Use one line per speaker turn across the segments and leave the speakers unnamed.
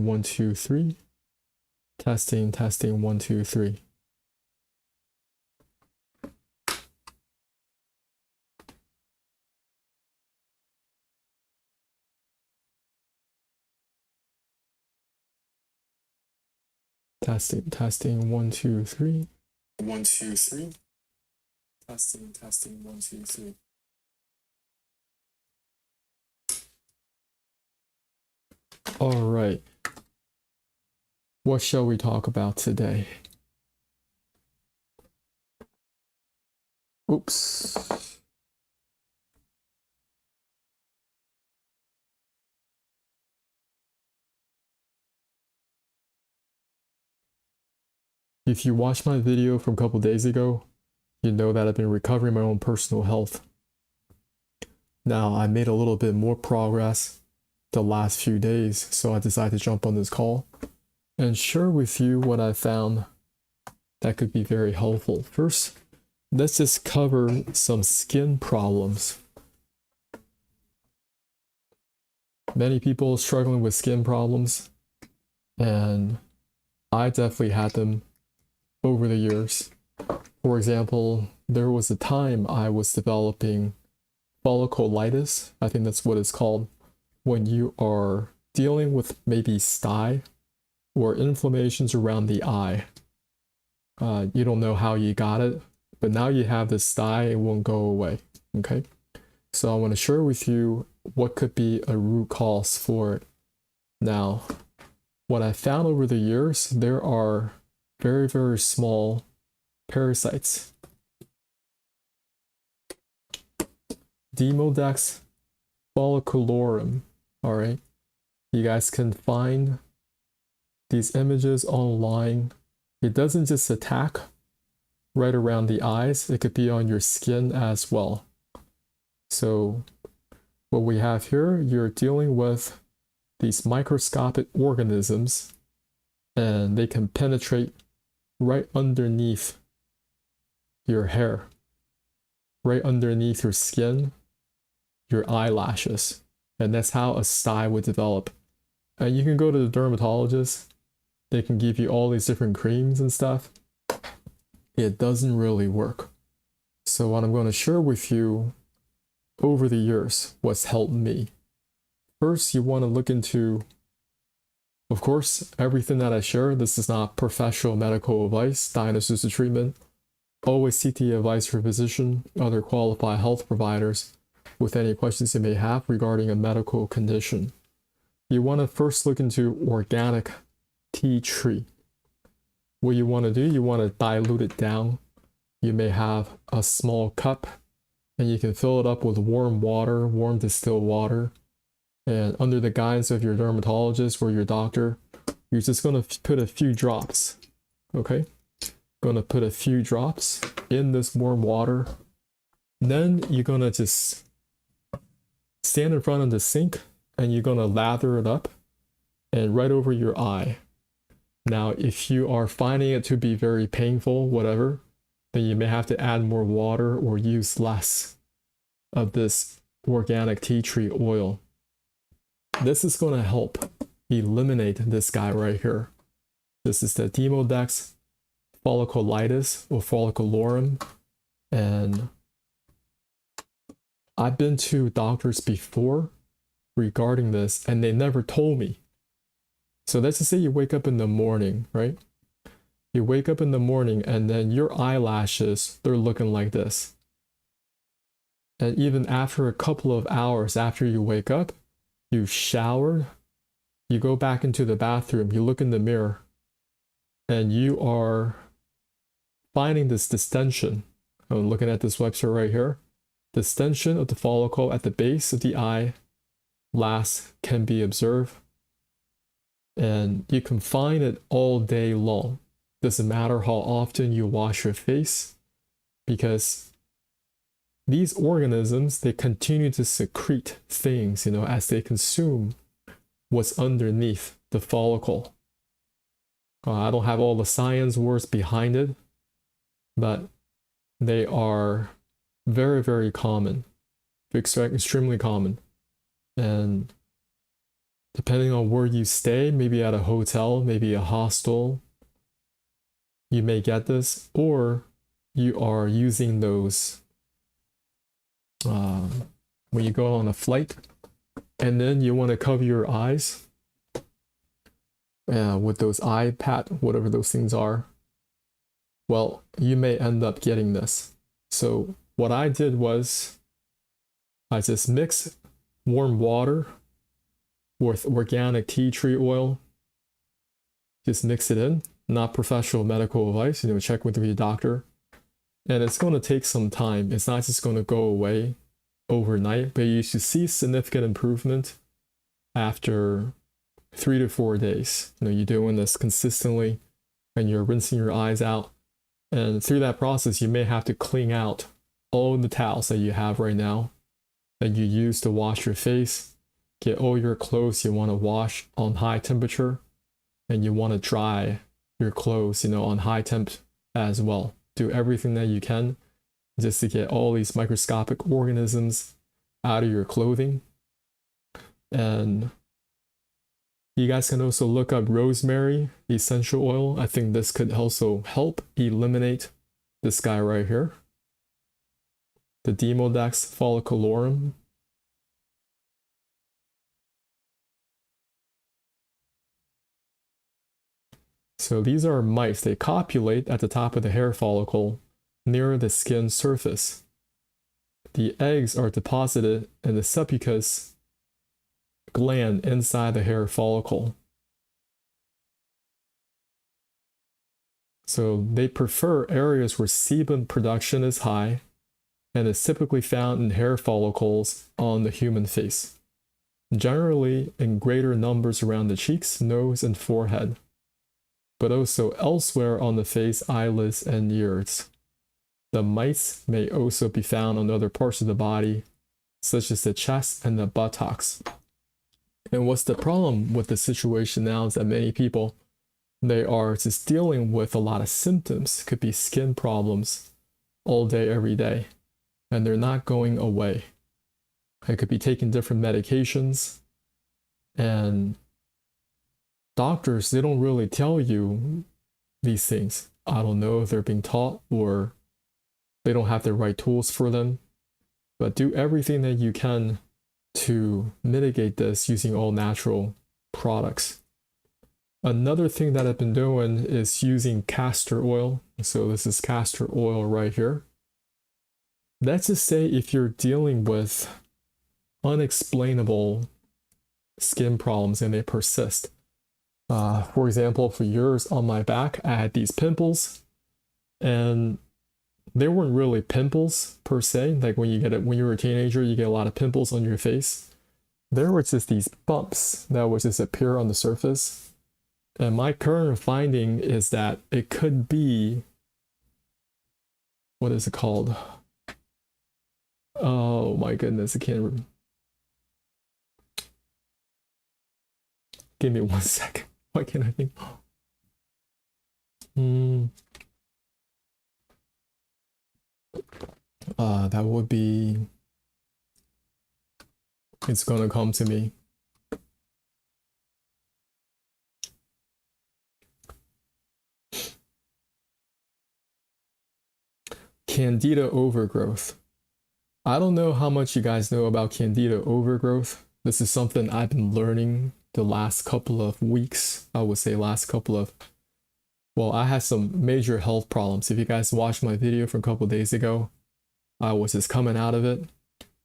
testing, 1, 2, 3. Testing, testing, 1, 2, 3. Testing, testing, 1, 2, 3. 1, 2, 3. Testing, testing, 1, 2, 3. All right. What shall we talk about today? Oops. If you watched my video from a couple days ago, you know that I've been recovering my own personal health. Now, I made a little bit more progress the last few days, so I decided to jump on this call and share with you what I found that could be very helpful. First, let's just cover some skin problems. Many people struggling with skin problems, and I definitely had them over the years. For example, there was a time I was developing folliculitis. I think that's what it's called, when you are dealing with maybe sty or inflammations around the eye. You don't know how you got it, but now you have this sty, it won't go away. Okay, so I want to share with you what could be a root cause for it. Now, what I found over the years, there are very, very small parasites. Demodex folliculorum. All right, you guys can find these images online. It doesn't just attack right around the eyes, it could be on your skin as well. So what we have here, you're dealing with these microscopic organisms, and they can penetrate right underneath your hair, right underneath your skin, your eyelashes. And that's how a sty would develop. And you can go to the dermatologist, they can give you all these different creams and stuff. It doesn't really work. So what I'm going to share with you over the years, what's helped me. First, you want to look into, of course, everything that I share. This is not professional medical advice, diagnosis or treatment. Always seek the advice for a physician, other qualified health providers with any questions you may have regarding a medical condition. You want to first look into organic tea tree. What you want to do, you want to dilute it down. You may have a small cup, and you can fill it up with warm water, warm distilled water. And under the guidance of your dermatologist or your doctor, you're just going to put a few drops. Okay? Going to put a few drops in this warm water. Then you're going to just stand in front of the sink, and you're going to lather it up and right over your eye. Now, if you are finding it to be very painful, whatever, then you may have to add more water or use less of this organic tea tree oil. This is going to help eliminate this guy right here. This is the Demodex folliculitis or folliculorum. And I've been to doctors before regarding this, and they never told me. So let's just say you wake up in the morning, right? You wake up in the morning, and then your eyelashes, they're looking like this. And even after a couple of hours after you wake up, you showered, you go back into the bathroom, you look in the mirror, and you are finding this distension. I'm looking at this website right here. Distension of the follicle at the base of the eyelash can be observed. And you can find it all day long. Doesn't matter how often you wash your face, because these organisms, they continue to secrete things, as they consume what's underneath the follicle. I don't have all the science words behind it, but they are very, very common, extremely common. And depending on where you stay, maybe at a hotel, maybe a hostel, you may get this, or you are using those when you go on a flight and then you want to cover your eyes with those iPad, whatever those things are. Well, you may end up getting this. So what I did was I just mixed warm water with organic tea tree oil. Just mix it in, not professional medical advice, check with your doctor. And it's going to take some time. It's not just going to go away overnight, but you should see significant improvement after 3 to 4 days. You're doing this consistently and you're rinsing your eyes out. And through that process, you may have to clean out all the towels that you have right now that you use to wash your face. Get all your clothes you want to wash on high temperature, and you want to dry your clothes, on high temp as well. Do everything that you can just to get all these microscopic organisms out of your clothing. And you guys can also look up rosemary essential oil. I think this could also help eliminate this guy right here, the Demodex folliculorum. So these are mites. They copulate at the top of the hair follicle near the skin surface. The eggs are deposited in the sulcus gland inside the hair follicle. So they prefer areas where sebum production is high and is typically found in hair follicles on the human face, generally in greater numbers around the cheeks, nose, and forehead, but also elsewhere on the face, eyelids, and ears. The mites may also be found on other parts of the body, such as the chest and the buttocks. And what's the problem with the situation now is that many people, they are just dealing with a lot of symptoms. It could be skin problems all day, every day, and they're not going away. It could be taking different medications, and doctors, they don't really tell you these things. I don't know if they're being taught or they don't have the right tools for them, but do everything that you can to mitigate this using all natural products. Another thing that I've been doing is using castor oil. So this is castor oil right here. Let's just say if you're dealing with unexplainable skin problems and they persist. For example, for years on my back, I had these pimples, and they weren't really pimples per se. Like when you're a teenager, you get a lot of pimples on your face. There were just these bumps that would just appear on the surface. And my current finding is that it could be, what is it called? Oh my goodness, I can't remember. Give me 1 second. Why can't I think? That would be, it's gonna come to me. Candida overgrowth. I don't know how much you guys know about Candida overgrowth. This is something I've been learning the last couple of weeks. I would say well, I had some major health problems. If you guys watched my video from a couple of days ago, I was just coming out of it.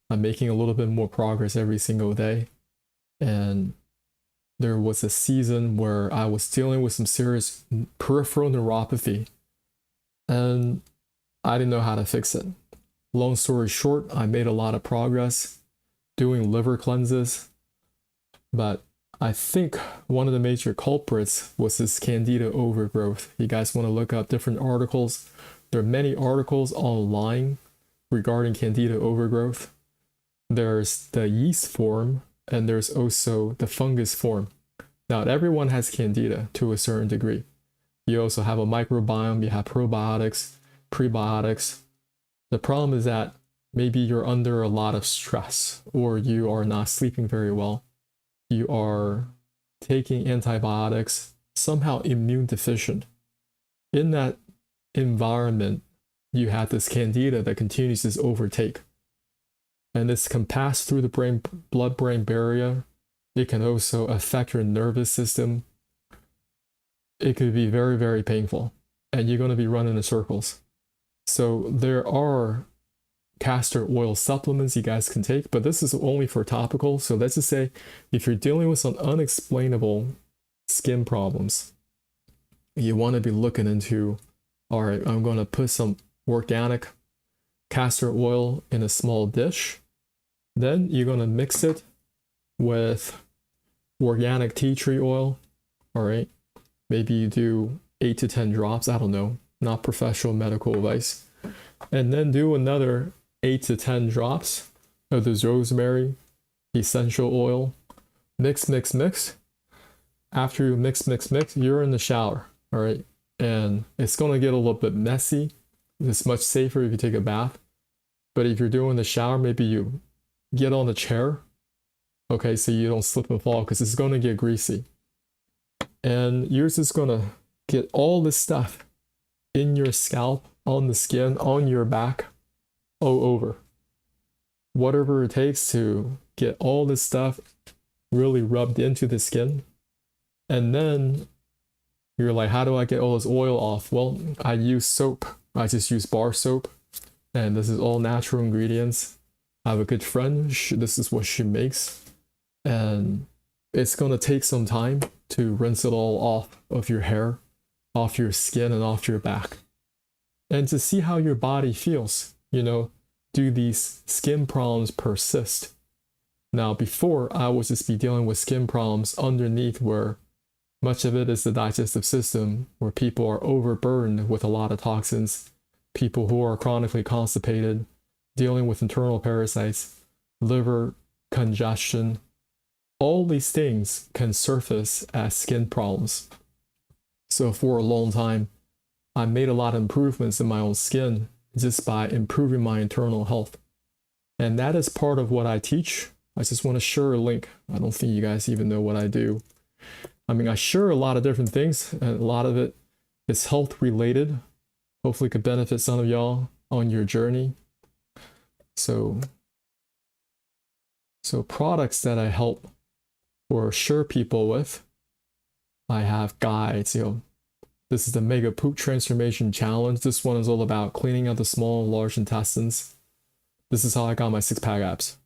I'm making a little bit more progress every single day. And there was a season where I was dealing with some serious peripheral neuropathy, and I didn't know how to fix it. Long story short, I made a lot of progress doing liver cleanses, but I think one of the major culprits was this Candida overgrowth. You guys want to look up different articles. There are many articles online regarding Candida overgrowth. There's the yeast form, and there's also the fungus form. Now, everyone has Candida to a certain degree. You also have a microbiome, you have probiotics, prebiotics. The problem is that maybe you're under a lot of stress, or you are not sleeping very well. you are taking antibiotics, somehow immune deficient. In that environment, you have this Candida that continues this overtake. And this can pass through the blood-brain barrier. It can also affect your nervous system. It could be very, very painful. And you're going to be running in circles. So there are castor oil supplements you guys can take, but this is only for topical. So let's just say if you're dealing with some unexplainable skin problems, you want to be looking into, all right, I'm going to put some organic castor oil in a small dish. Then you're going to mix it with organic tea tree oil. All right. Maybe you do 8 to 10 drops. I don't know. Not professional medical advice. And then do another 8 to 10 drops of this rosemary essential oil. Mix, mix, mix. After you mix, you're in the shower. All right. And it's going to get a little bit messy. It's much safer if you take a bath. But if you're doing the shower, maybe you get on the chair. Okay, so you don't slip and fall because it's going to get greasy. And you're just going to get all this stuff in your scalp, on the skin, on your back, all over. Whatever it takes to get all this stuff really rubbed into the skin. And then you're like, how do I get all this oil off? Well, I use soap. I just use bar soap. And this is all natural ingredients. I have a good friend. This is what she makes. And it's going to take some time to rinse it all off of your hair, off your skin, and off your back. And to see how your body feels, you know, do these skin problems persist? Now, before, I would just be dealing with skin problems underneath where much of it is the digestive system, where people are overburdened with a lot of toxins, people who are chronically constipated, dealing with internal parasites, liver congestion. All these things can surface as skin problems. So for a long time, I made a lot of improvements in my own skin just by improving my internal health. And that is part of what I teach. I just want to share a link. I don't think you guys even know what I do. I mean, I share a lot of different things, and a lot of it is health related. Hopefully it could benefit some of y'all on your journey. So products that I help or share people with, I have guides, you know. This is the Mega Poop Transformation Challenge. This one is all about cleaning out the small and large intestines. This is how I got my 6-pack abs.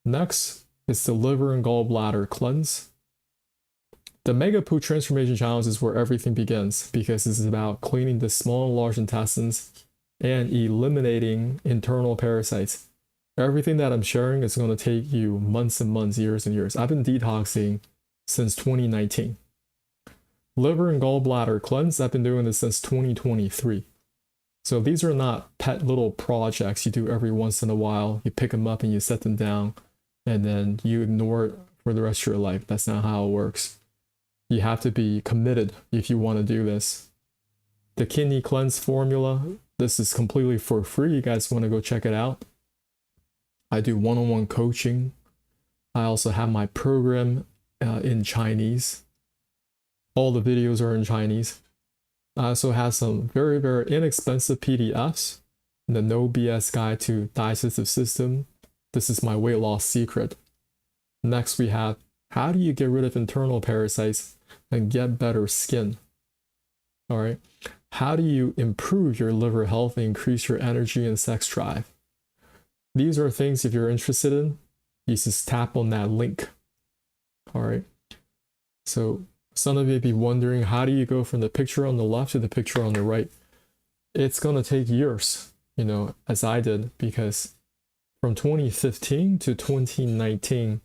Next is the Liver and Gallbladder Cleanse. The Mega Poop Transformation Challenge is where everything begins, because this is about cleaning the small and large intestines and eliminating internal parasites. Everything that I'm sharing is going to take you months and months, years and years. I've been detoxing since 2019. Liver and Gallbladder Cleanse, I've been doing this since 2023. So these are not pet little projects you do every once in a while. You pick them up and you set them down, and then you ignore it for the rest of your life. That's not how it works. You have to be committed if you want to do this. The Kidney Cleanse Formula, this is completely for free. You guys want to go check it out. I do one-on-one coaching. I also have my program in Chinese. All the videos are in Chinese. I also have some very, very inexpensive PDFs. The No BS Guide to Digestive System. This is my weight loss secret. Next, we have how do you get rid of internal parasites and get better skin? All right. How do you improve your liver health and increase your energy and sex drive? These are things, if you're interested in, you just tap on that link. All right. So some of you may be wondering, how do you go from the picture on the left to the picture on the right? It's going to take years, you know, as I did, because from 2015 to 2019,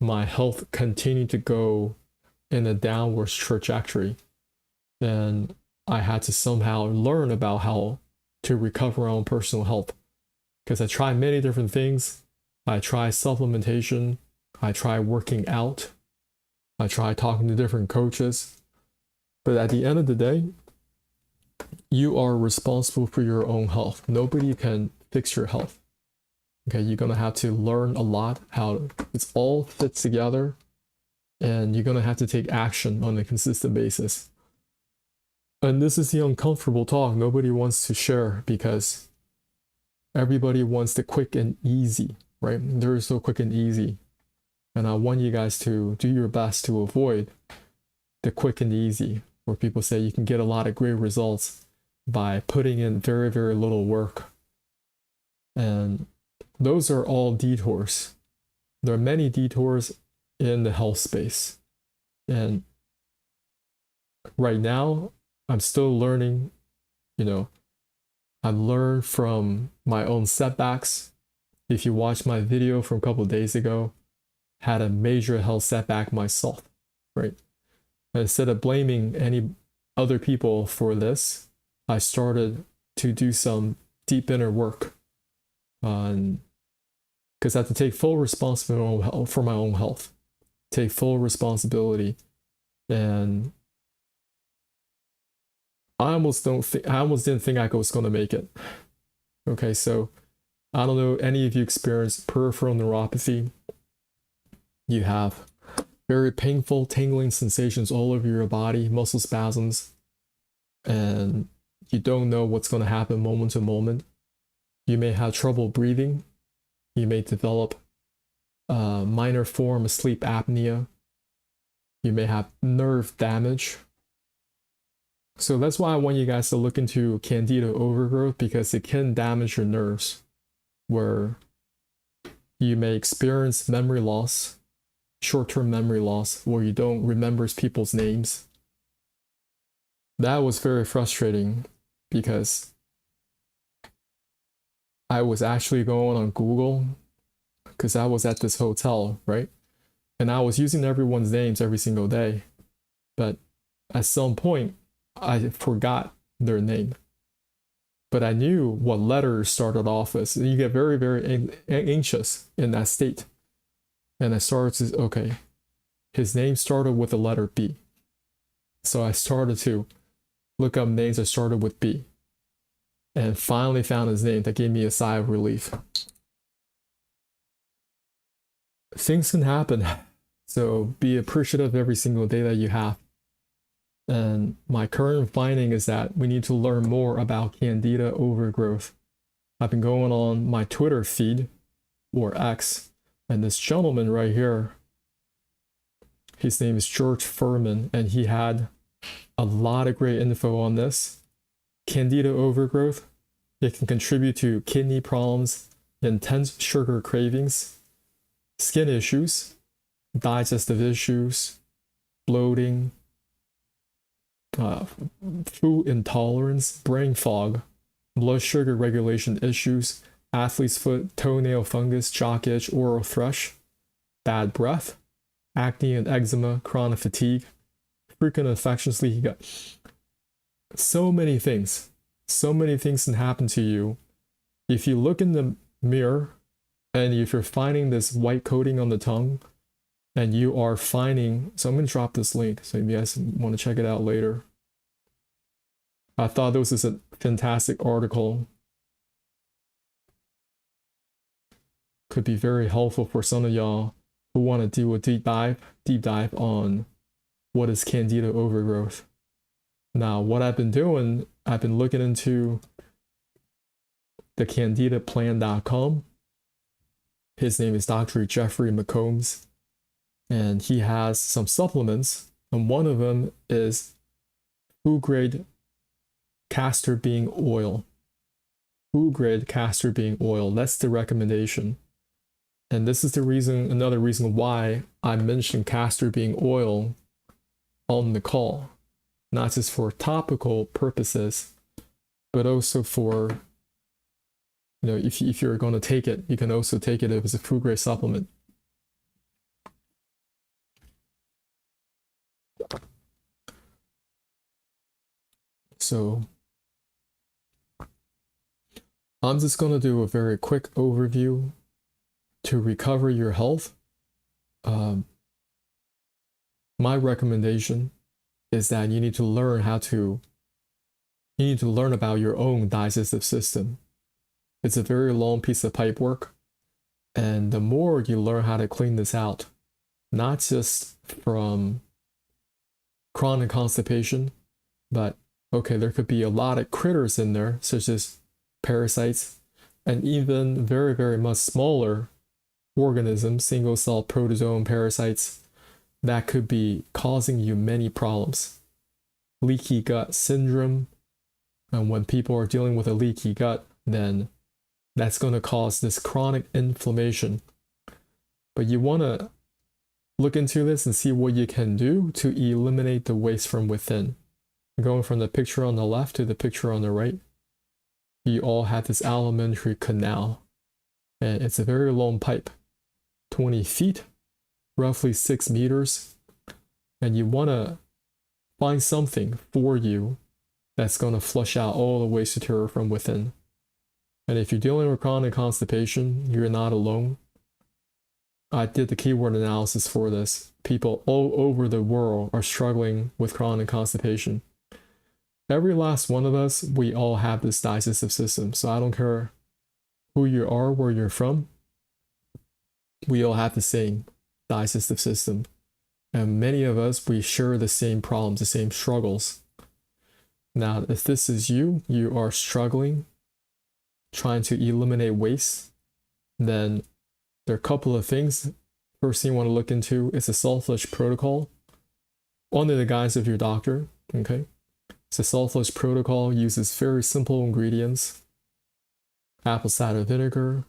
my health continued to go in a downward trajectory. And I had to somehow learn about how to recover my own personal health. Because I tried many different things. I tried supplementation. I tried working out. I tried talking to different coaches. But at the end of the day, you are responsible for your own health. Nobody can fix your health. Okay, you're going to have to learn a lot how it all fits together. and you're going to have to take action on a consistent basis. And this is the uncomfortable talk nobody wants to share, because everybody wants the quick and easy, right? There is no quick and easy. And I want you guys to do your best to avoid the quick and easy, where people say you can get a lot of great results by putting in very, very little work. And those are all detours. There are many detours in the health space. And right now, I'm still learning, I've learned from my own setbacks. If you watched my video from a couple of days ago, had a major health setback myself, right? And instead of blaming any other people for this, I started to do some deep inner work. Because I have to take full responsibility for my own health, take full responsibility. And I almost didn't think I was going to make it. Okay, so I don't know, any of you experience peripheral neuropathy? You have very painful tingling sensations all over your body, muscle spasms, and you don't know what's going to happen moment to moment. You may have trouble breathing. You may develop a minor form of sleep apnea. You may have nerve damage. So that's why I want you guys to look into Candida overgrowth, because it can damage your nerves, where you may experience memory loss, short-term memory loss, where you don't remember people's names. That was very frustrating, because I was actually going on Google, because I was at this hotel, right? And I was using everyone's names every single day. But at some point, I forgot their name. But I knew what letters started off with. You get very, very anxious in that state. And I started to, okay, his name started with the letter B. So I started to look up names that started with B. And finally found his name. That gave me a sigh of relief. Things can happen. So be appreciative every single day that you have. And my current finding is that we need to learn more about Candida overgrowth. I've been going on my Twitter feed, or X, and this gentleman right here, his name is George Furman, and he had a lot of great info on this. Candida overgrowth, it can contribute to kidney problems, intense sugar cravings, skin issues, digestive issues, bloating, food intolerance, brain fog, blood sugar regulation issues, athlete's foot, toenail fungus, jock itch, oral thrush, bad breath, acne and eczema, chronic fatigue, frequent infections, leaky gut. So many things can happen to you. If you look in the mirror, and if you're finding this white coating on the tongue, and you are finding, so I'm going to drop this link so you guys want to check it out later. I thought this was a fantastic article. Could be very helpful for some of y'all who want to do a deep dive on what is Candida overgrowth. Now, what I've been doing, I've been looking into the CandidaPlan.com. His name is Dr. Jeffrey McCombs, and he has some supplements, and one of them is food grade castor bean oil. Food grade castor bean oil, that's the recommendation. And this is the reason, another reason why I mentioned castor bean oil on the call. Not just for topical purposes, but also for, if you're going to take it, you can also take it as a food grade supplement. So I'm just going to do a very quick overview to recover your health. My recommendation is that you need to learn about your own digestive system. It's a very long piece of pipe work, and the more you learn how to clean this out, not just from chronic constipation, but okay, there could be a lot of critters in there, such as parasites, and even very, very much smaller organisms, single cell protozoan parasites, that could be causing you many problems. Leaky gut syndrome, and when people are dealing with a leaky gut, then that's going to cause this chronic inflammation. But you want to look into this and see what you can do to eliminate the waste from within. Going from the picture on the left to the picture on the right, you all have this alimentary canal, and it's a very long pipe, 20 feet, roughly 6 meters, and you want to find something for you that's going to flush out all the waste material from within. And if you're dealing with chronic constipation, you're not alone. I did the keyword analysis for this. People all over the world are struggling with chronic constipation. Every last one of us, we all have this digestive system. So I don't care who you are, where you're from, we all have the same digestive system. And many of us, we share the same problems, the same struggles. Now, if this is you, you are struggling, trying to eliminate waste, then there are a couple of things. First thing you want to look into is a self-less protocol under the guise of your doctor. Okay, so self-less protocol uses very simple ingredients: apple cider vinegar.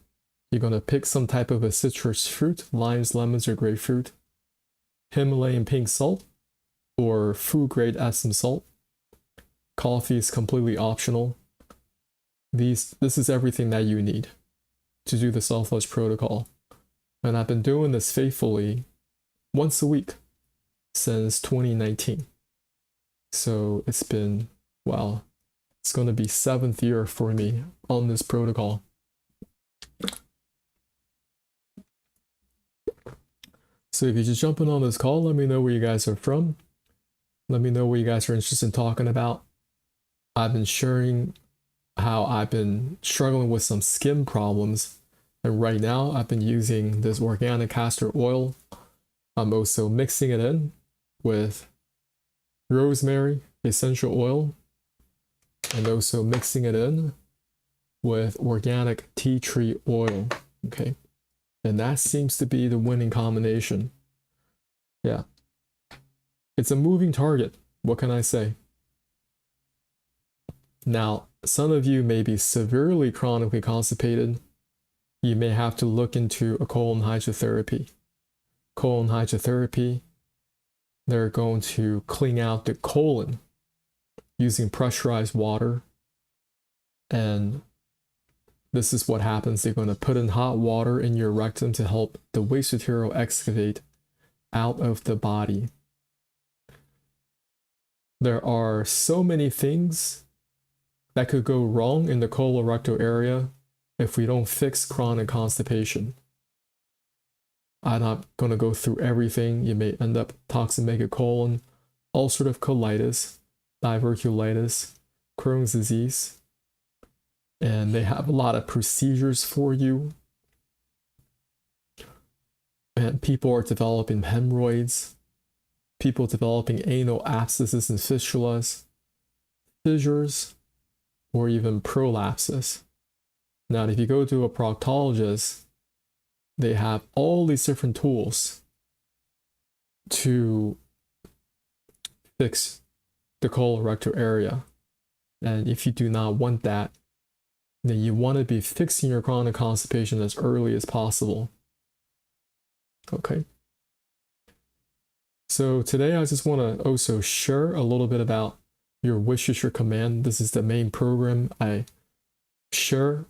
You're going to pick some type of a citrus fruit, limes, lemons, or grapefruit. Himalayan pink salt or food grade Epsom salt. Coffee is completely optional. This is everything that you need to do the self-less protocol. And I've been doing this faithfully once a week since 2019. So it's been, well, it's going to be 7th year for me on this protocol. So if you're just jumping on this call, let me know where you guys are from. Let me know what you guys are interested in talking about. I've been sharing how I've been struggling with some skin problems. And right now I've been using this organic castor oil. I'm also mixing it in with rosemary essential oil, and also mixing it in with organic tea tree oil. Okay. And that seems to be the winning combination. Yeah. It's a moving target. What can I say? Now, some of you may be severely chronically constipated. You may have to look into a colon hydrotherapy. Colon hydrotherapy, they're going to clean out the colon using pressurized water. And this is what happens. They're going to put in hot water in your rectum to help the waste material excavate out of the body. There are so many things that could go wrong in the colorectal area if we don't fix chronic constipation. I'm not going to go through everything. You may end up toxic megacolon, ulcerative colitis, diverculitis, Crohn's disease. And they have a lot of procedures for you. And people are developing hemorrhoids, people developing anal abscesses and fistulas, fissures, or even prolapses. Now, if you go to a proctologist, they have all these different tools to fix the colorectal area. And if you do not want that, then you want to be fixing your chronic constipation as early as possible. Okay. So today I just want to also share a little bit about Your Wish is Your Command. This is the main program I share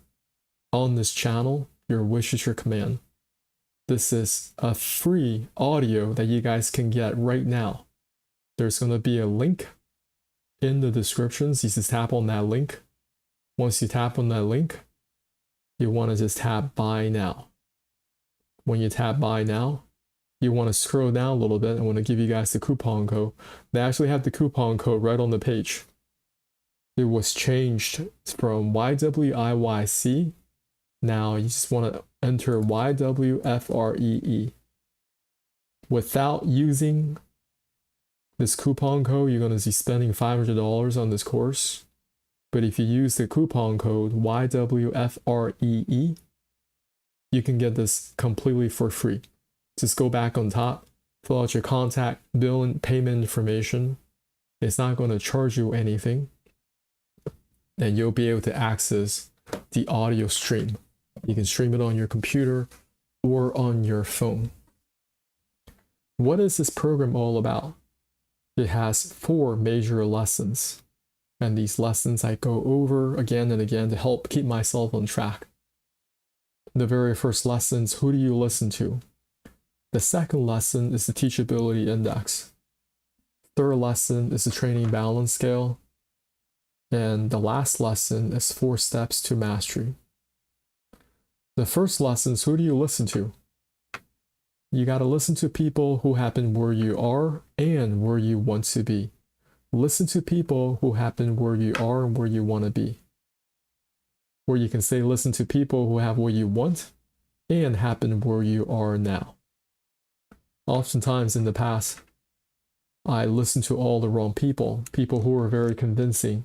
on this channel, Your Wish is Your Command. This is a free audio that you guys can get right now. There's going to be a link in the descriptions. You just tap on that link. Once you tap on that link, you want to just tap Buy Now. When you tap Buy Now, you want to scroll down a little bit. I want to give you guys the coupon code. They actually have the coupon code right on the page. It was changed from YWIYC. Now you just want to enter YWFREE. without using this coupon code, you're going to be spending $500 on this course. But if you use the coupon code YWFREE, you can get this completely for free. Just go back on top, fill out your contact, bill, and payment information. It's not going to charge you anything. And you'll be able to access the audio stream. You can stream it on your computer or on your phone. What is this program all about? It has 4 major lessons. And these lessons I go over again and again to help keep myself on track. The very first lesson is, who do you listen to? The second lesson is the teachability index. Third lesson is the training balance scale. And the last lesson is 4 steps to mastery. The first lesson is, who do you listen to? You got to listen to people who have been where you are and where you want to be. Listen to people who have been where you are and where you want to be. Or you can say, listen to people who have what you want and have been where you are now. Oftentimes in the past, I listened to all the wrong people who were very convincing,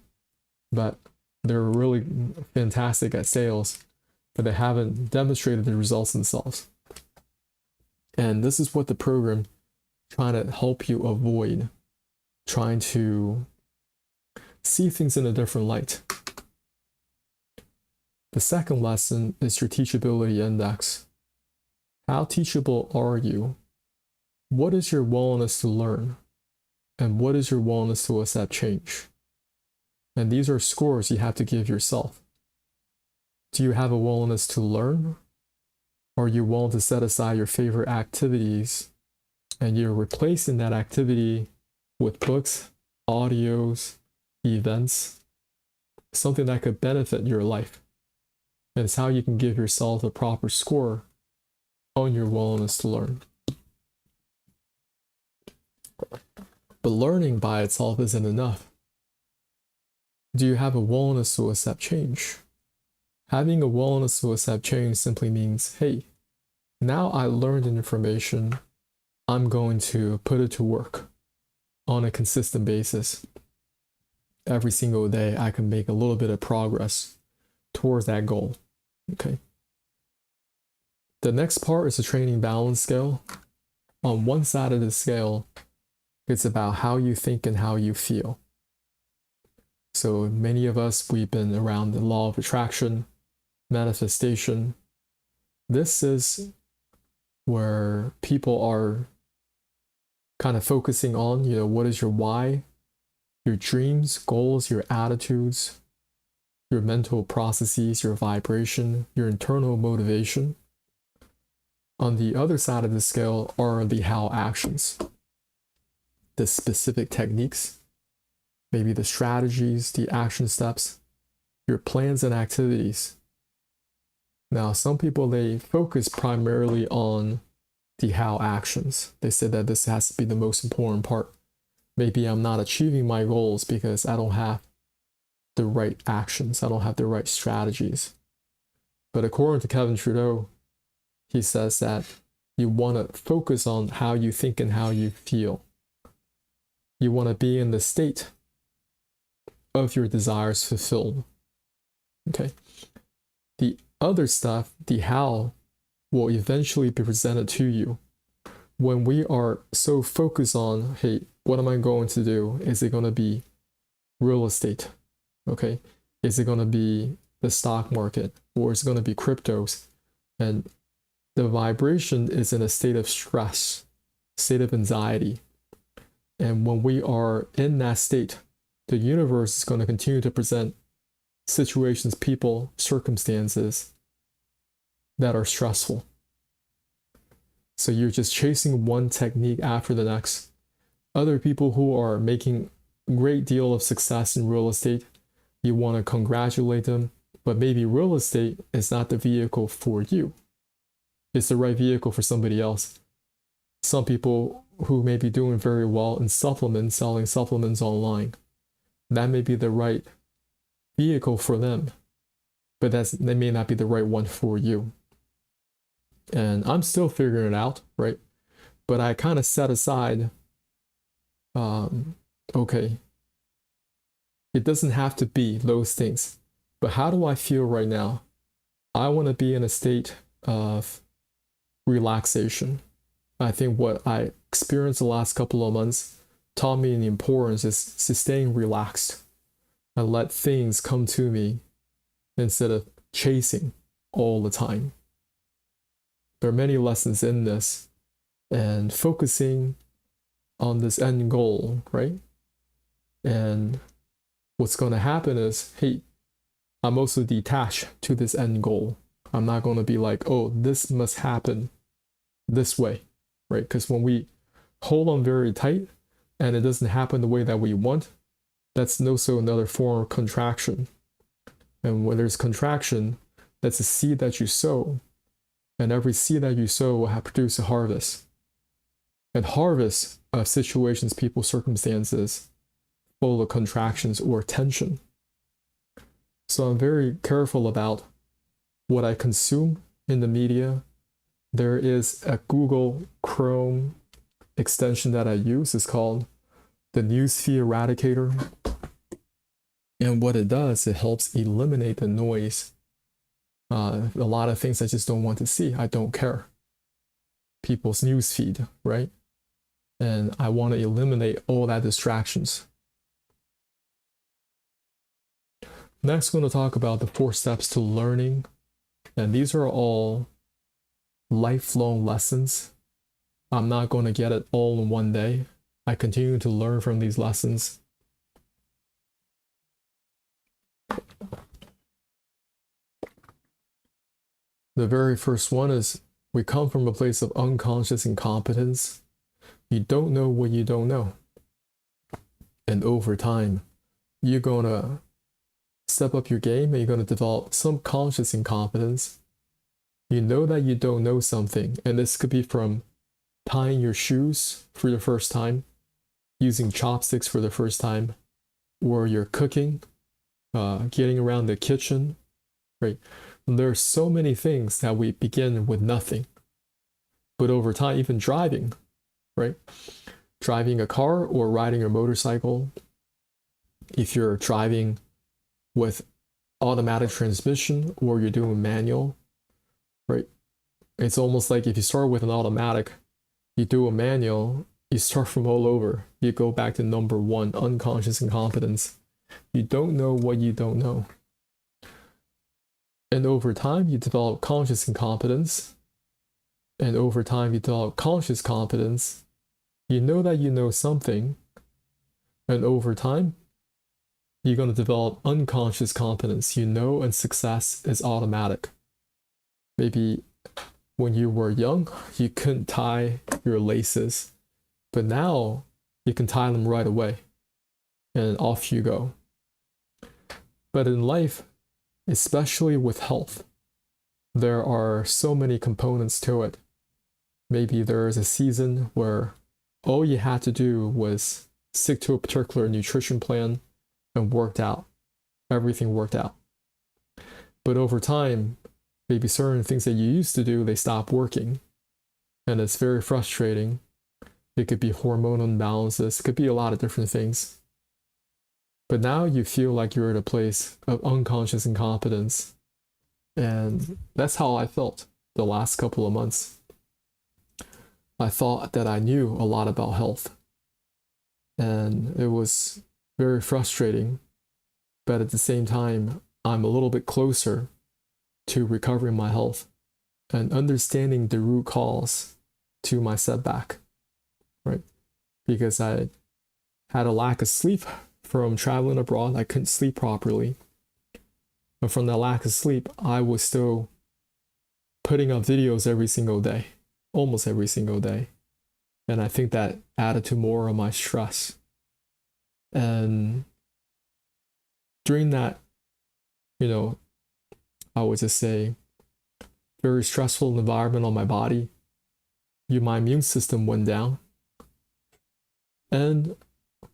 but they're really fantastic at sales, but they haven't demonstrated the results themselves. And this is what the program trying to help you avoid, trying to see things in a different light. The second lesson is your teachability index. How teachable are you? What is your willingness to learn? And what is your willingness to accept change? And these are scores you have to give yourself. Do you have a willingness to learn? Are you willing to set aside your favorite activities and you're replacing that activity with books, audios, events, something that could benefit your life? And it's how you can give yourself a proper score on your willingness to learn. But learning by itself isn't enough. Do you have a willingness to accept change? Having a willingness to accept change simply means, hey, now I learned information, I'm going to put it to work on a consistent basis. Every single day, I can make a little bit of progress towards that goal. Okay. The next part is the training balance scale. On one side of the scale, it's about how you think and how you feel. So many of us, we've been around the law of attraction, manifestation. This is where people are kind of focusing on, what is your why, your dreams, goals, your attitudes, your mental processes, your vibration, your internal motivation. On the other side of the scale are the how actions, the specific techniques, maybe the strategies, the action steps, your plans and activities. Now, some people, they focus primarily on the how actions. They said that this has to be the most important part. Maybe I'm not achieving my goals because I don't have the right actions. I don't have the right strategies. But according to Kevin Trudeau, he says that you want to focus on how you think and how you feel. You want to be in the state of your desires fulfilled. Okay. The other stuff, the how, will eventually be presented to you. When we are so focused on, hey, what am I going to do? Is it going to be real estate? Okay. Is it going to be the stock market? Or is it going to be cryptos? And the vibration is in a state of stress, state of anxiety. And when we are in that state, the universe is going to continue to present situations, people, circumstances that are stressful. So you're just chasing one technique after the next. Other people who are making a great deal of success in real estate, you want to congratulate them, but maybe real estate is not the vehicle for you. It's the right vehicle for somebody else. Some people who may be doing very well in supplements, selling supplements online, that may be the right vehicle for them, but that may not be the right one for you. And I'm still figuring it out, right? But I kind of set aside, okay, it doesn't have to be those things, but how do I feel right now? I want to be in a state of relaxation. I think what I experienced the last couple of months taught me the importance is staying relaxed and let things come to me instead of chasing all the time. There are many lessons in this, and focusing on this end goal, right? And what's going to happen is, hey, I'm also detached to this end goal. I'm not going to be like, oh, this must happen this way, right? Because when we hold on very tight and it doesn't happen the way that we want, that's also another form of contraction. And when there's contraction, that's a seed that you sow. And every seed that you sow will produce a harvest. And harvest of situations, people, circumstances, full of contractions or tension. So I'm very careful about what I consume in the media. There is a Google Chrome extension that I use. It's called the Newsfeed Eradicator. And what it does, it helps eliminate the noise. A lot of things I just don't want to see. I don't care. People's newsfeed, right? And I want to eliminate all that distractions. Next, we're going to talk about the 4 steps to learning. And these are all lifelong lessons. I'm not going to get it all in one day. I continue to learn from these lessons. The very first one is we come from a place of unconscious incompetence. You don't know what you don't know. And over time, you're going to step up your game and you're going to develop some conscious incompetence. You know that you don't know something, and this could be from tying your shoes for the first time, using chopsticks for the first time, or you're cooking, getting around the kitchen, right? There are so many things that we begin with nothing. But over time, even driving, right? Driving a car or riding a motorcycle, if you're driving with automatic transmission or you're doing manual, right? It's almost like if you start with an automatic, you do a manual, you start from all over. You go back to number 1, unconscious incompetence. You don't know what you don't know. And over time, you develop conscious incompetence. And over time, you develop conscious competence. You know that you know something. And over time, you're going to develop unconscious competence. You know, and success is automatic. Maybe when you were young, you couldn't tie your laces. But now, you can tie them right away. And off you go. But in life, especially with health, there are so many components to it. Maybe there is a season where all you had to do was stick to a particular nutrition plan and worked out. Everything worked out. But over time, maybe certain things that you used to do, they stop working. And it's very frustrating. It could be hormonal imbalances. It could be a lot of different things. But now you feel like you're at a place of unconscious incompetence. And that's how I felt the last couple of months. I thought that I knew a lot about health. And it was very frustrating. But at the same time, I'm a little bit closer to recovering my health and understanding the root cause to my setback, right? Because I had a lack of sleep from traveling abroad. I couldn't sleep properly. And from that lack of sleep, I was still putting up videos every single day, almost every single day. And I think that added to more of my stress. And during that, I would just say, very stressful environment on my body, my immune system went down. And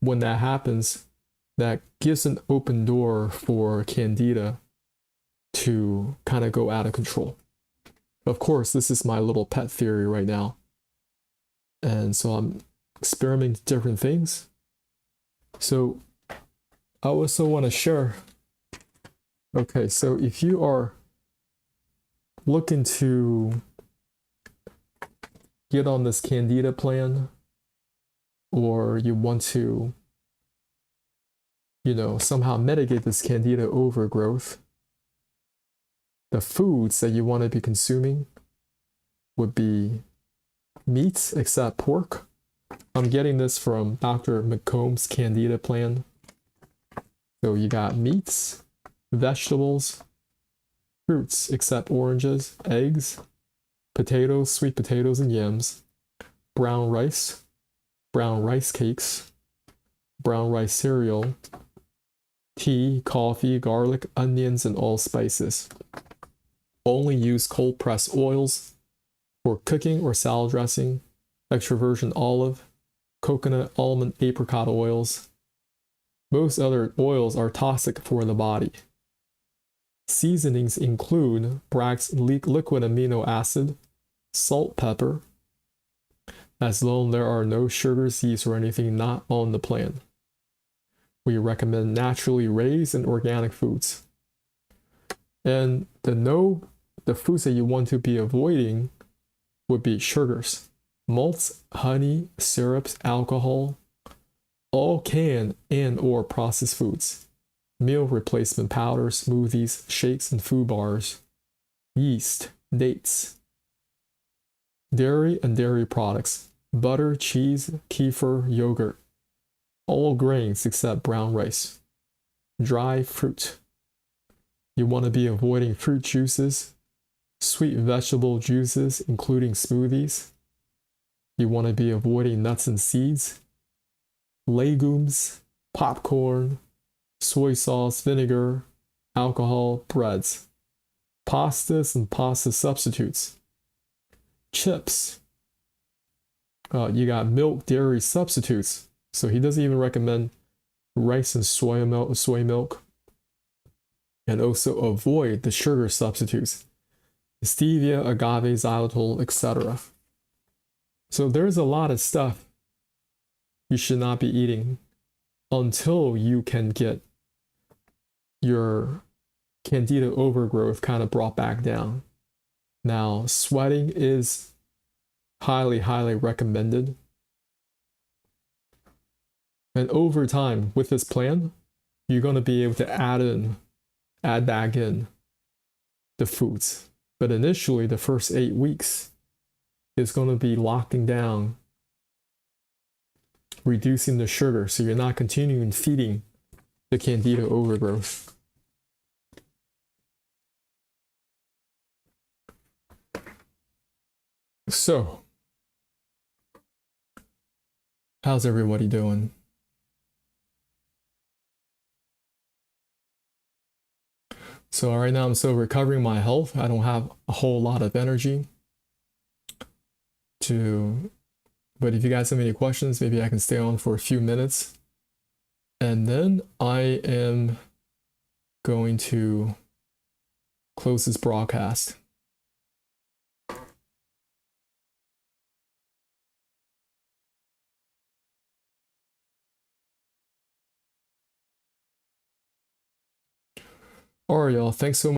when that happens, that gives an open door for Candida to kind of go out of control. Of course, this is my little pet theory right now. And so I'm experimenting different things. So I also want to share. Okay, so if you are looking to get on this Candida plan, or you want to, somehow mitigate this Candida overgrowth, the foods that you want to be consuming would be meats except pork. I'm getting this from Dr. McComb's Candida plan. So you got meats, vegetables, fruits except oranges, eggs, potatoes, sweet potatoes and yams, brown rice cakes, brown rice cereal, tea, coffee, garlic, onions, and allspices. Only use cold pressed oils for cooking or salad dressing, extra virgin olive, coconut, almond, apricot oils. Most other oils are toxic for the body. Seasonings include Bragg's liquid amino acid, salt, pepper, as long as there are no sugars, yeast, or anything not on the plan. We recommend naturally raised and organic foods. And the foods that you want to be avoiding would be sugars, malts, honey, syrups, alcohol, all canned and or processed foods, meal replacement powders, smoothies, shakes, and food bars, yeast, dates, dairy and dairy products, butter, cheese, kefir, yogurt, all grains except brown rice, dry fruit. You want to be avoiding fruit juices, sweet vegetable juices, including smoothies. You want to be avoiding nuts and seeds, legumes, popcorn, soy sauce, vinegar, alcohol, breads, pastas and pasta substitutes, chips. You got milk, dairy substitutes. So he doesn't even recommend rice and soy milk. And also avoid the sugar substitutes, stevia, agave, xylitol, etc. So there's a lot of stuff you should not be eating until you can get your Candida overgrowth kind of brought back down. Now, sweating is highly, highly recommended. And over time, with this plan, you're going to be able to add back in the foods. But initially, the first 8 weeks is going to be locking down, reducing the sugar, so you're not continuing feeding the Candida overgrowth. So, how's everybody doing? So right now I'm still recovering my health. I don't have a whole lot of energy but if you guys have any questions, maybe I can stay on for a few minutes. And then I am going to close this broadcast. All right, y'all. Thanks so much.